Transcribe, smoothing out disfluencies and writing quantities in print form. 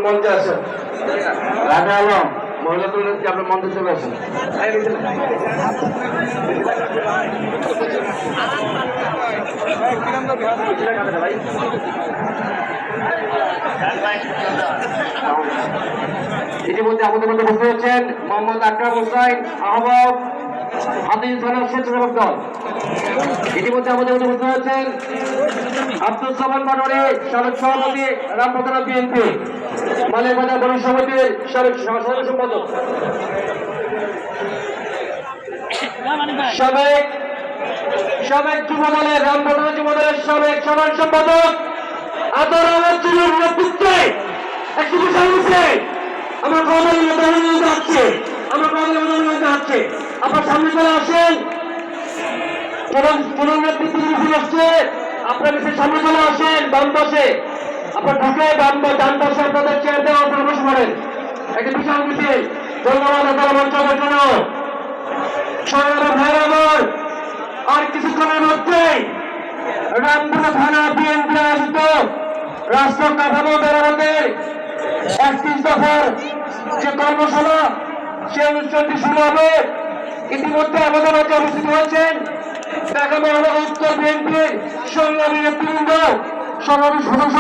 মঞ্চে আসেন। রাবে আলম মহিলা তুলনাকে আপনার মঞ্চে চলে আসেন। ইতিমধ্যে আমাদের মধ্যে বসে হচ্ছেন মোহাম্মদ আকরাম হোসাইন আহ্বায়ক হাতির থানার স্বেচ্ছাসেবক দল। ইতিমধ্যে আমাদের মধ্যে বসে হচ্ছেন আব্দুল সামান পাটোয়ারি সাবেক সভাপতি রামপতনা বিএনপি মালিক বাজার বন সমিতির সাবেক সাধারণ সম্পাদক, সাবেক যুব দলের রামপতনা যুব দলের সাবেক সাধারণ সম্পাদক আদর আলোচনার নেতৃত্বে একটি বিষয় হচ্ছে আমরা আপনার সামনে চলে আসেন। কোন নেতৃত্ব আসছে আপনার কাছে সামনে চলে আসেন। বাম পাশে আপনার ঢুকে ডান পাশে আপনাদের চেয়ার দেওয়া প্রবেশ করেন। একটি বিশাল মিছিল। ধন্যবাদ আপনার মঞ্চের জন্য। ভাইরা আমার আর কিছুক্ষণের মধ্যেই রামপুরা থানা বিএনপি আয়োজিত রাষ্ট্র কাঠামো মেরামতের 31 দফার যে কর্মশালা সে অনুষ্ঠানটি শুরু হবে। ইতিমধ্যে আমাদের মাঝে উপস্থিত হয়েছেন ঢাকা মহানগর উত্তর বিএনপির সংগ্রামী নেতৃবৃন্দ, সংগ্রামী সদস্য।